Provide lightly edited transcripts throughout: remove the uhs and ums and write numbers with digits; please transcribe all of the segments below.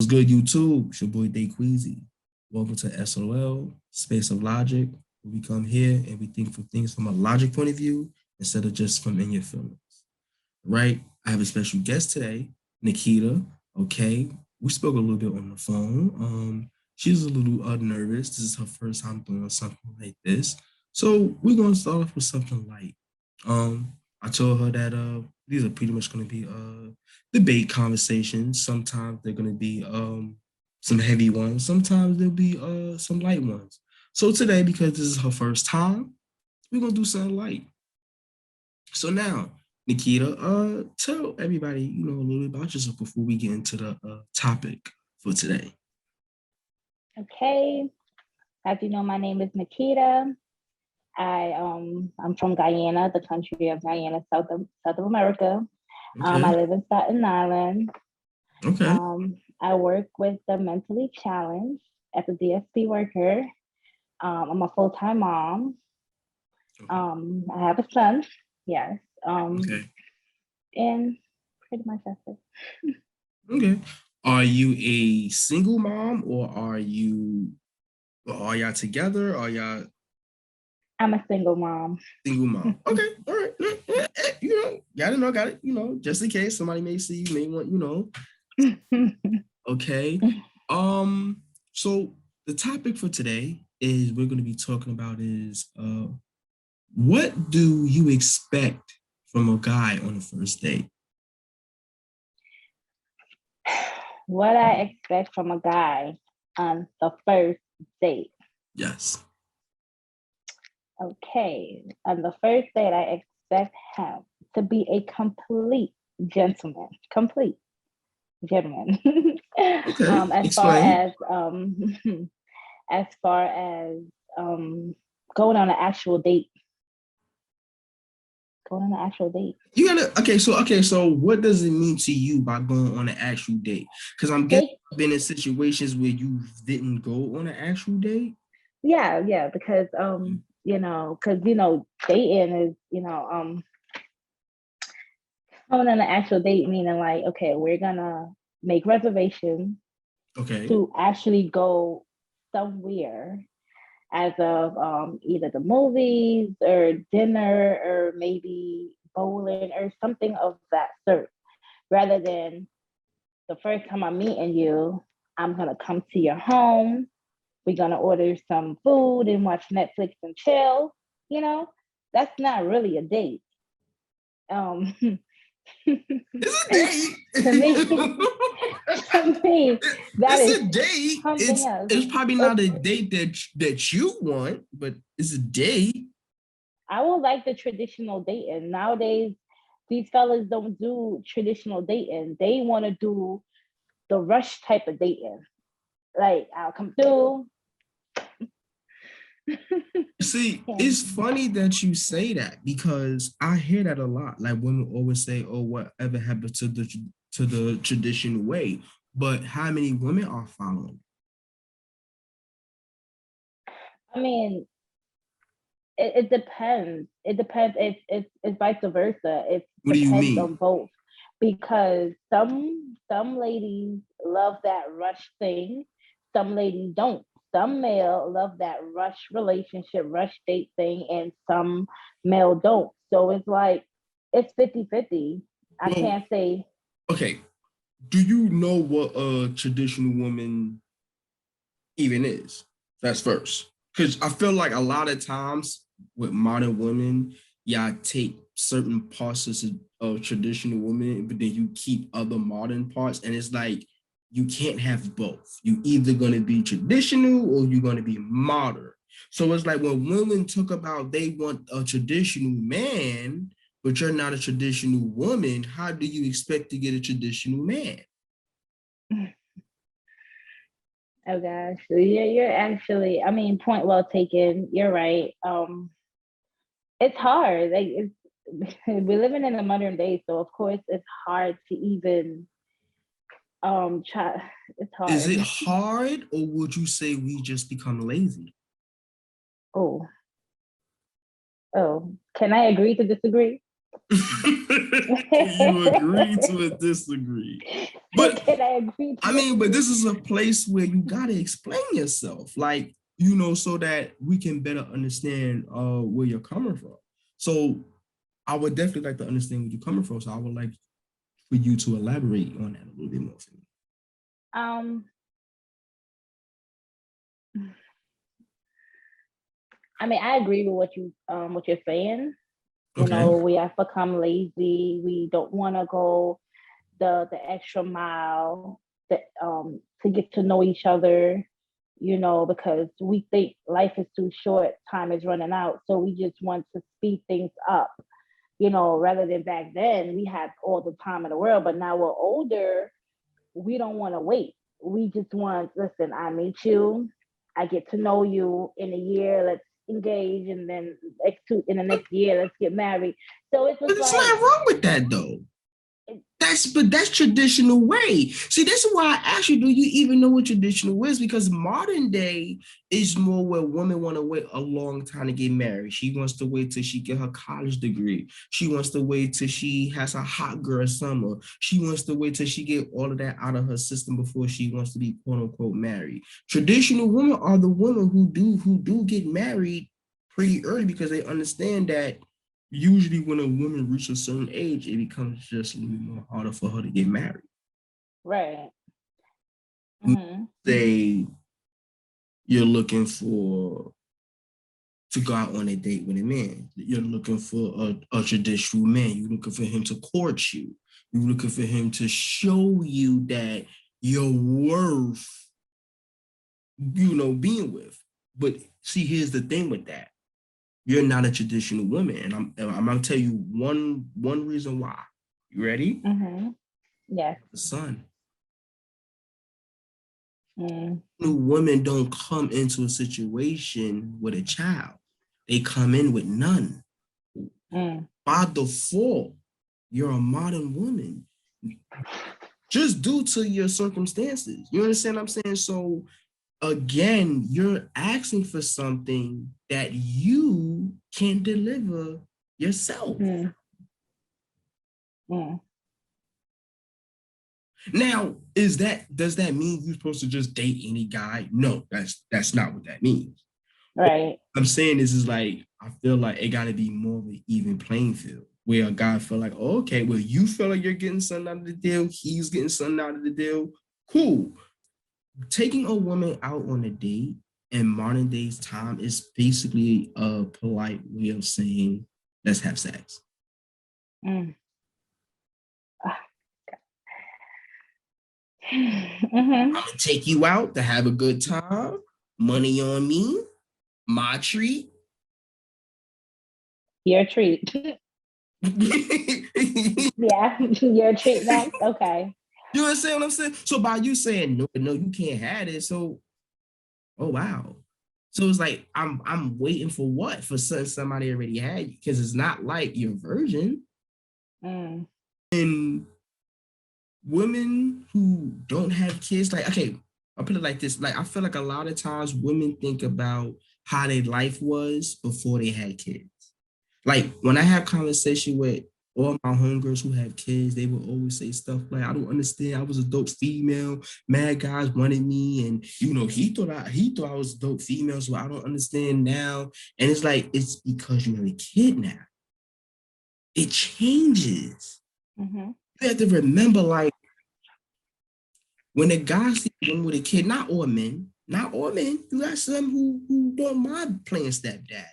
What's good, YouTube? It's your boy Day Queasy. Welcome to SOL, Space of Logic, where we come here and we think for things from a logic point of view instead of just from in your feelings. Right? I have a special guest today, Nikita. Okay. We spoke a little bit on the phone. She's a little nervous. This is her first time doing something like this. So we're gonna start off with something light. I told her that these are pretty much gonna be debate conversations. Sometimes they're gonna be some heavy ones. Sometimes there'll be some light ones. So today, because this is her first time, we're gonna do something light. So now, Nikita, tell everybody, a little bit about yourself before we get into the topic for today. Okay, as you know, my name is Nikita. I'm from Guyana, the country of Guyana, South of America. Okay. I live in Staten Island. Okay. I work with the mentally challenged as a DSP worker. I'm a full-time mom. I have a son. Yes. Okay. And pretty much that's it. Okay. Are you a single mom or are y'all together? Are y'all I'm a single mom. single mom? Okay. All right. Got it. Just in case somebody may see you, may want, Okay. So the topic for today is we're going to be talking about is what do you expect from a guy on the first date? What I expect from a guy on the first date. Yes. Okay, on the first date, I expect him to be a complete gentleman. Okay. As Explain. as far as going on an actual date. Going on an actual date. You gotta so what does it mean to you by going on an actual date? Because I'm guessing you've been in situations where you didn't go on an actual date. Yeah, because dating is, going on an actual date meaning like, okay, we're gonna make reservations to actually go somewhere as of either the movies or dinner or maybe bowling or something of that sort, rather than the first time I'm meeting you, I'm gonna come to your home, we're gonna order some food and watch Netflix and chill. That's not really a date. It's a date. to me, that it's is a date. something else. It's probably not a date that you want, but it's a date. I would like the traditional dating. Nowadays, these fellas don't do traditional dating. They want to do the rush type of dating. Like, I'll come through. See, it's funny that you say that because I hear that a lot. Like women always say, "Oh, whatever happened to the traditional way?" But how many women are following? I mean, it depends. It depends. It's vice versa. It What do you depends mean? on both, because some ladies love that rush thing. Some ladies don't. Some male love that rush relationship, rush date thing, and some male don't. So it's like it's 50-50. I can't say. Okay. Do you know what a traditional woman even is? That's first. Because I feel like a lot of times with modern women, y'all take certain parts of traditional women, but then you keep other modern parts. And it's like you can't have both. You either gonna be traditional or you're gonna be modern. So it's like when women talk about they want a traditional man, but you're not a traditional woman, how do you expect to get a traditional man? Oh gosh, so you're actually. I mean, point well taken. You're right. It's hard. Like we're living in a modern day, so of course it's hard to even try. It's Is hard. it hard or would you say we just become lazy? Oh, can I agree to disagree? You agree to disagree. But I agree I mean, but this is a place where you gotta explain yourself, like, so that we can better understand where you're coming from. So I would definitely like to understand where you're coming from. So I would like for you to elaborate on that a little bit more for me. I mean, I agree with what you're saying. You know, we have become lazy. We don't want to go the extra mile to get to know each other, because we think life is too short, time is running out. So we just want to speed things up, rather than back then we had all the time in the world. But now we're older, we don't want to wait. We just want, listen, I meet you, I get to know you in a year, let's engage, and then in the next year, let's get married. So it's just there's nothing wrong with that though. That's traditional way. See, this is why I asked you, do you even know what traditional is? Because modern day is more where women want to wait a long time to get married. She wants to wait till she get her college degree. She wants to wait till she has a hot girl summer. She wants to wait till she get all of that out of her system before she wants to be quote unquote married. Traditional women are the women who do get married pretty early because they understand that usually when a woman reaches a certain age, it becomes just a little bit more harder for her to get married. Right. Say you're looking to go out on a date with a man. You're looking for a traditional man. You're looking for him to court you. You're looking for him to show you that you're worth, being with. But see, here's the thing with that. You're not a traditional woman. And I'm gonna tell you one reason why. You ready? Yes. The son. Women don't come into a situation with a child. They come in with none. By default, you're a modern woman. Just due to your circumstances. You understand what I'm saying? So again, you're asking for something that you can deliver yourself. Now, does that mean you're supposed to just date any guy? No, that's not what that means. Right. What I'm saying is like, I feel like it got to be more of an even playing field where a guy feel like, oh, okay, well, you feel like you're getting something out of the deal. He's getting something out of the deal. Cool. Taking a woman out on a date in modern days time is basically a polite way of saying, let's have sex. I'm gonna take you out to have a good time. Money on me. My treat. Your treat. Yeah, your treat next. Okay. You understand what I'm saying? So by you saying no, you can't have it. So, oh wow. So it's like I'm waiting for what? For somebody already had you, because it's not like you're virgin. And women who don't have kids, like, okay, I'll put it like this. Like, I feel like a lot of times women think about how their life was before they had kids. Like when I have conversation with all my homegirls who have kids, they will always say stuff like, I don't understand. I was a dope female. Mad guys wanted me. And, he thought I was a dope female. So I don't understand now. And it's like, it's because you have a kid now. It changes. You have to remember, like, when a guy sees a woman with a kid, not all men, you got some who don't mind playing stepdad.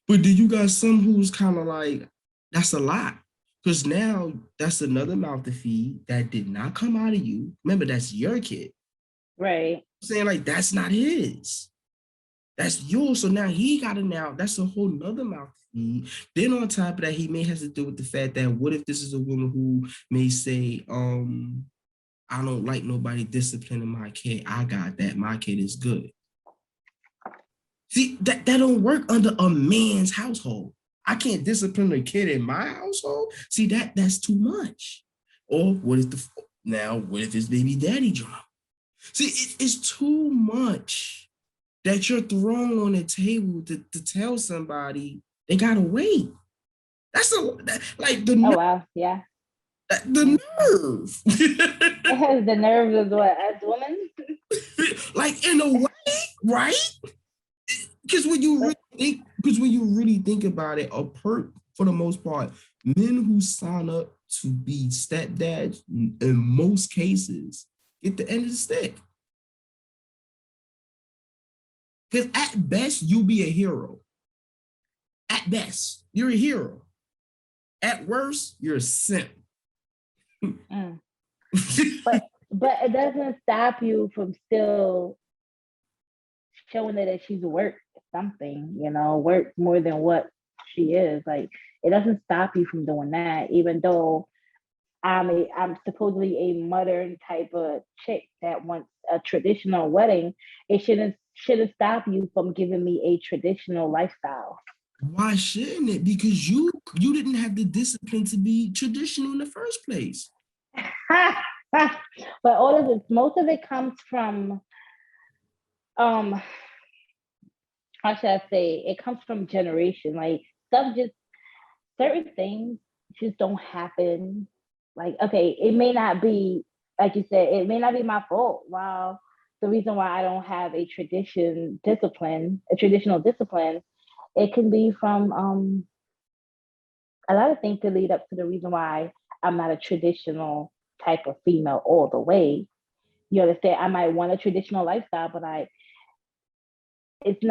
But do you got some who's kind of like, that's a lot? Because now that's another mouth to feed that did not come out of you. Remember, that's your kid. Right. I'm saying, like, that's not his. That's yours. So now he got it now. That's a whole nother mouth to feed. Then on top of that, he may have to do with the fact that what if this is a woman who may say, I don't like nobody disciplining my kid. I got that. My kid is good. See, that don't work under a man's household. I can't discipline a kid in my household. See, that's too much. Or what if it's baby daddy drama? See, it's too much that you're throwing on the table to tell somebody they gotta wait. That's like the oh wow, yeah. The nerve. It has the nerves as what, as women? Like in a way, right? Because when you really think about it, for the most part, men who sign up to be stepdads in most cases get the end of the stick. Because at best, you'll be a hero. At best, you're a hero. At worst, you're a simp. Mm. but it doesn't stop you from still showing her that she's worth something, worth more than what she is. Like, it doesn't stop you from doing that, even though I'm supposedly a modern type of chick that wants a traditional wedding. It shouldn't stop you from giving me a traditional lifestyle. Why shouldn't it? Because you didn't have the discipline to be traditional in the first place. But all of this, most of it comes from how should I say? It comes from generation. Like, certain things just don't happen. Like, okay, it may not be, like you said, it may not be my fault. Wow, the reason why I don't have a traditional discipline, it can be from a lot of things to lead up to the reason why I'm not a traditional type of female all the way. You understand? I might want a traditional lifestyle, but it's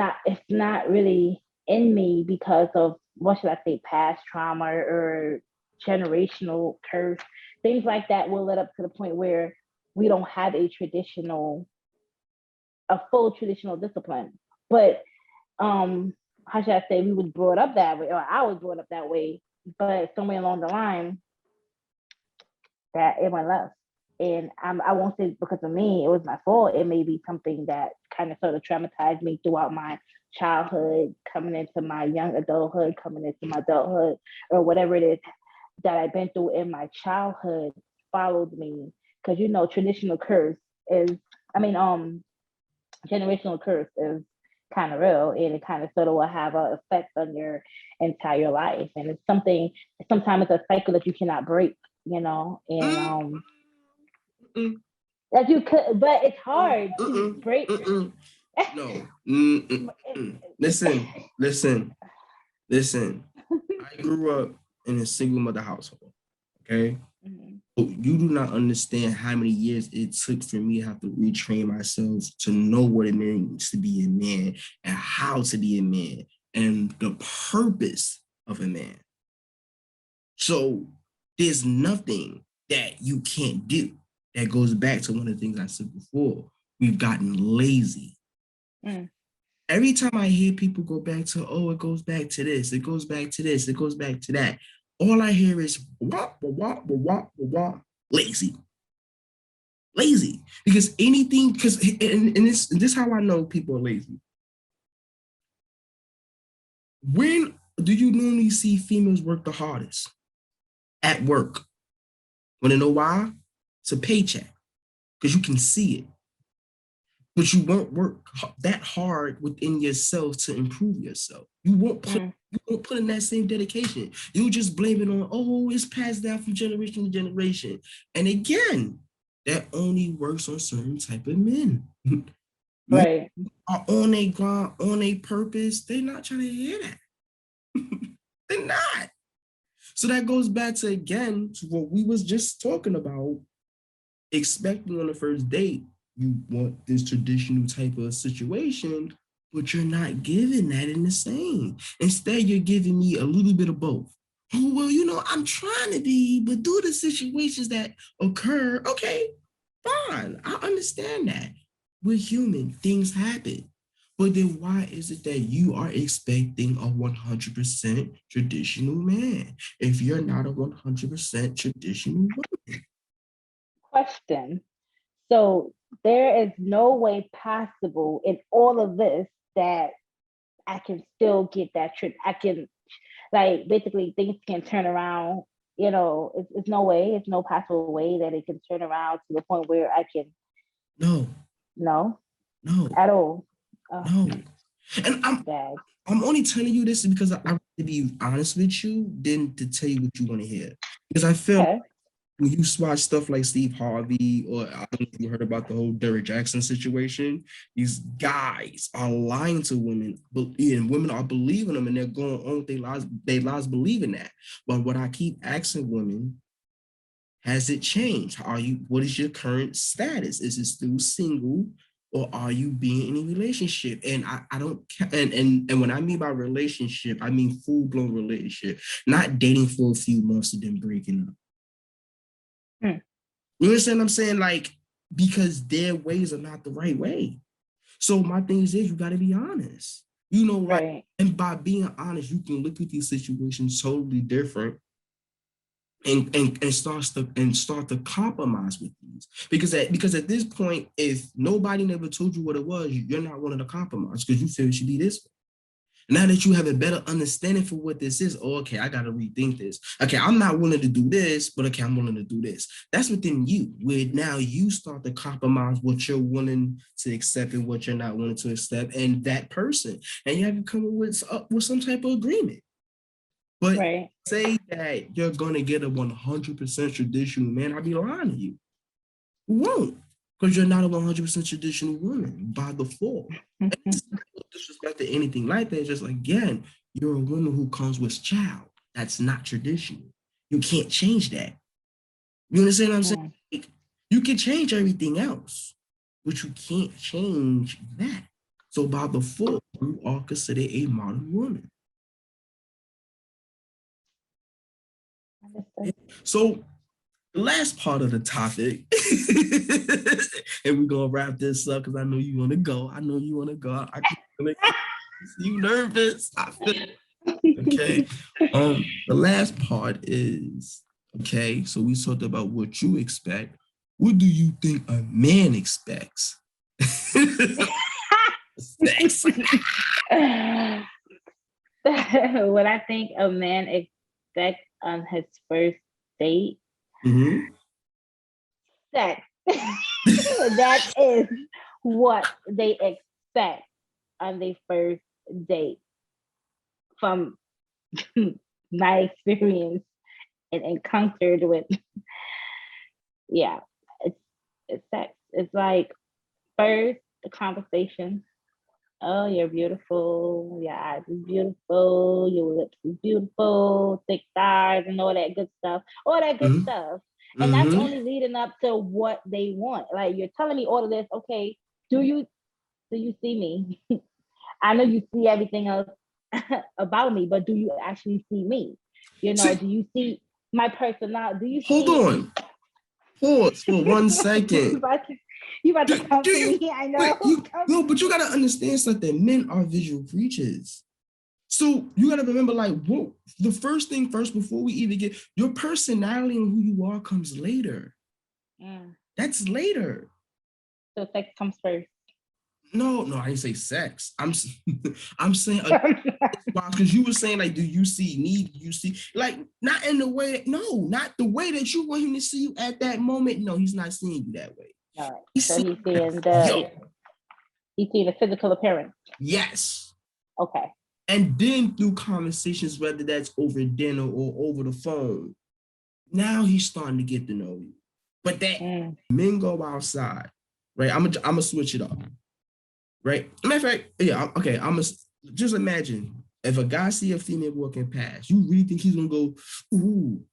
not really in me because of, what should I say, past trauma or generational curse. Things like that will lead up to the point where we don't have a full traditional discipline. But how should I say, we was brought up that way, or I was brought up that way, but somewhere along the line that it went left. And I won't say because of me, it was my fault. It may be something that kind of sort of traumatized me throughout my childhood, coming into my young adulthood, coming into my adulthood, or whatever it is that I've been through in my childhood followed me. Because traditional curse is, generational curse is kind of real, and it kind of sort of will have an effect on your entire life. And it's something, sometimes it's a cycle that you cannot break, and that you could, but it's hard to break. No. Listen. I grew up in a single mother household. Okay. Mm-hmm. You do not understand how many years it took for me to have to retrain myself to know what it means to be a man and how to be a man and the purpose of a man. So there's nothing that you can't do. That goes back to one of the things I said before. We've gotten lazy. Mm. Every time I hear people go back to, oh, it goes back to this, it goes back to this, it goes back to that, all I hear is wah, wah, wah, wah, wah, lazy. Lazy. Because anything, and this is how I know people are lazy. When do you normally see females work the hardest? At work. Want to know why? It's a paycheck. Because you can see it. But you won't work that hard within yourself to improve yourself. You won't put in that same dedication. You'll just blame it on, oh, it's passed down from generation to generation. And again, that only works on certain type of men. Right. Men are on a grind, on a purpose. They're not trying to hear that. They're not. So that goes back to, again, to what we was just talking about, expecting on the first date. You want this traditional type of situation, but you're not giving that in the same. Instead, you're giving me a little bit of both. Oh, well, I'm trying to be, but due to situations that occur, okay, fine. I understand that. We're human. Things happen. But then why is it that you are expecting a 100% traditional man if you're not a 100% traditional woman? Question. So there is no way possible in all of this that I can still get that I can, like, basically things can turn around. It's no way. It's no possible way that it can turn around to the point where I can. No. At all. No. And I'm only telling you this because I to be honest with you than to tell you what you want to hear. Because I feel when you watch stuff like Steve Harvey, or I don't know if you heard about the whole Derrick Jackson situation, these guys are lying to women, and women are believing them, and they're going on with their lives believing that. But what I keep asking women, has it changed? What is your current status? Is it still single, or are you being in a relationship? And I don't, and when I mean by relationship, I mean full-blown relationship, not dating for a few months and then breaking up. You understand what I'm saying? Like, because their ways are not the right way. So my thing is you got to be honest. You know, right? And by being honest, you can look at these situations totally different and start to compromise with these. Because at this point, if nobody never told you what it was, you're not wanting to compromise because you feel it should be this way. Now that you have a better understanding for what this is, okay, I got to rethink this. Okay, I'm not willing to do this, but okay, I'm willing to do this. That's within you, where now you start to compromise what you're willing to accept and what you're not willing to accept, and that person, and you have to come up with some type of agreement. But say that you're going to get a 100% traditional man, I'll be lying to you. You won't. Because you're not a 100% traditional woman by default. It's not disrespect to anything like that. It's just like, again, you're a woman who comes with child. That's not traditional. You can't change that. You understand what I'm saying? Like, you can change everything else, but you can't change that. So by default, you are considered a modern woman. So the last part of the topic, and we're gonna wrap this up because I know you want to go. I see you nervous. I feel okay. The last part is okay. So we talked about what you expect. What do you think a man expects? Sex. What I think a man expects on his first date. Sex. That is what they expect on their first date. From my experience and encountered with, it's sex. It's like first the conversation. Oh, you're beautiful. Your eyes is beautiful. Your lips is beautiful. Thick thighs and all that good stuff. All that good stuff. And that's only leading up to what they want. Like, you're telling me all of this. Okay, do you see me? I know you see everything else about me, but do you actually see me? You know, do you see my personality? Do you hold on? Pause for 1 second. You about to come to me? I know. No, but you gotta understand something. Men are visual creatures. So you gotta remember, like, the first thing first, before we even get your personality and who you are comes later. That's later. So sex comes first. No, I didn't say sex. I'm saying because you were saying, like, do you see me? Do you see, like, not in the way? No, not the way that you want him to see you at that moment. No, he's not seeing you that way. All right. He's seeing the physical appearance. Yes. Okay. And then through conversations, whether that's over dinner or over the phone, now he's starting to get to know you. But that men go outside, right? I'm gonna switch it up. Right. Matter of fact, yeah, okay. Just imagine if a guy see a female walking past, you really think he's gonna go, ooh,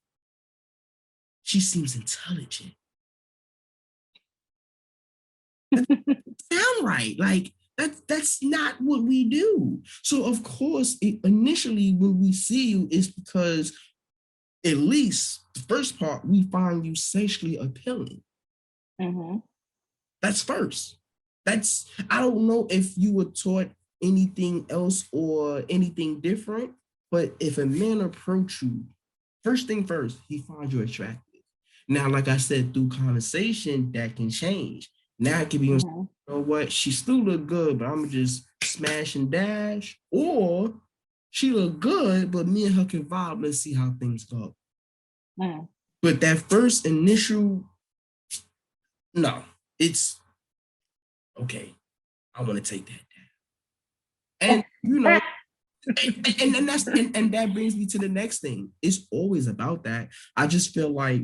she seems intelligent. Sound right? Like that's not what we do. So of course, initially when we see you, it's because at least the first part we find you sexually appealing. That's first. I don't know if you were taught anything else or anything different, but if a man approach you, first thing first, he finds you attractive. Now, like I said, through conversation, that can change. Now it can be, you know what, she still look good, but I'm just smash and dash, or she look good, but me and her can vibe. Let's see how things go. But that first initial, no, it's okay. I want to take that down. And, you know, and that brings me to the next thing. It's always about that. I just feel like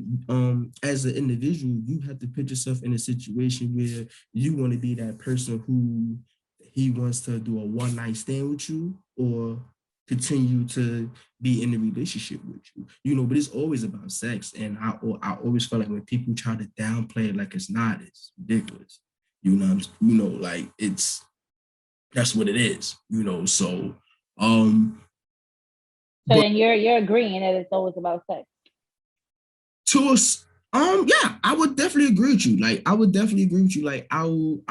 as an individual, you have to put yourself in a situation where you want to be that person who he wants to do a one night stand with you or continue to be in a relationship with you, you know, but it's always about sex. And I always feel like when people try to downplay it like it's not, it's ridiculous. You know, like that's what it is, you know. So so then you're agreeing that it's always about sex. To us, yeah, I would definitely agree with you. Like, I would definitely agree with you. Like, I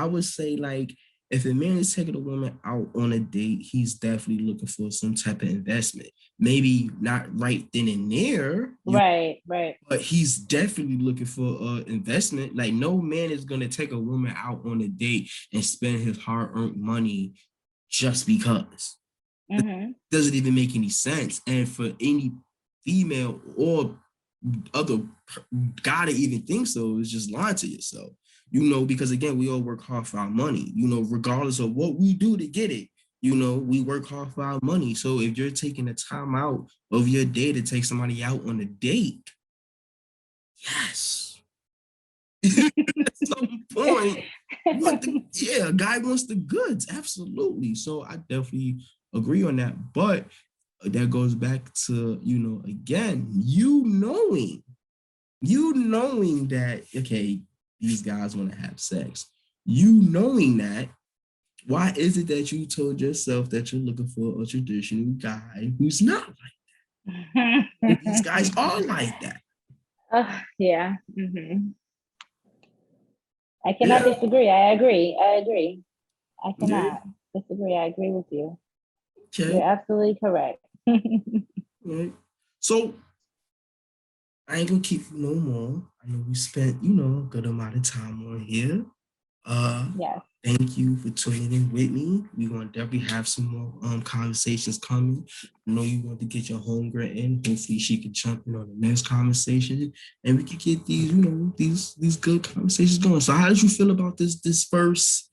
would say, like, if a man is taking a woman out on a date, he's definitely looking for some type of investment. Maybe not right then and there. Right. But he's definitely looking for investment. Like, no man is gonna take a woman out on a date and spend his hard-earned money just because. Mm-hmm. It doesn't even make any sense. And for any female or other guy to even think so is just lying to yourself, you know, because again, we all work hard for our money, you know, regardless of what we do to get it, you know, we work hard for our money. So if you're taking the time out of your day to take somebody out on a date, yes. At some point, a guy wants the goods, absolutely. So I definitely agree on that. But that goes back to, you know, again, you knowing that, okay, these guys want to have sex, you knowing that, why is it that you told yourself that you're looking for a traditional guy who's not like that? These guys are like that. Yeah. Mm-hmm. I cannot disagree. I agree. I cannot disagree. I agree with you. Okay. You're absolutely correct. Right. So I ain't gonna keep you no more. I know we spent, you know, a good amount of time on here. Yes. Thank you for tuning in with me. We're gonna definitely have some more conversations coming. I know you want to get your homegirl in. Hopefully she can jump in on the next conversation and we can get these, you know, these good conversations going. So how did you feel about this first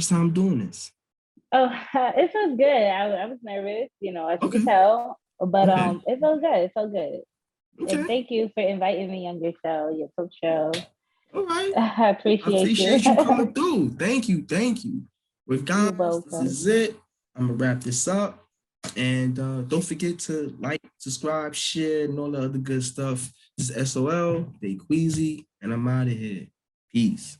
time doing this? Oh, it feels good. I was nervous, you know, as you can tell, but it felt good. It felt good. Okay. And thank you for inviting me on your show, your talk show. All right. I appreciate you coming through. Thank you. With guys, this is it. I'm gonna wrap this up. And don't forget to like, subscribe, share, and all the other good stuff. This is SOL, Dayqueezy, and I'm out of here. Peace.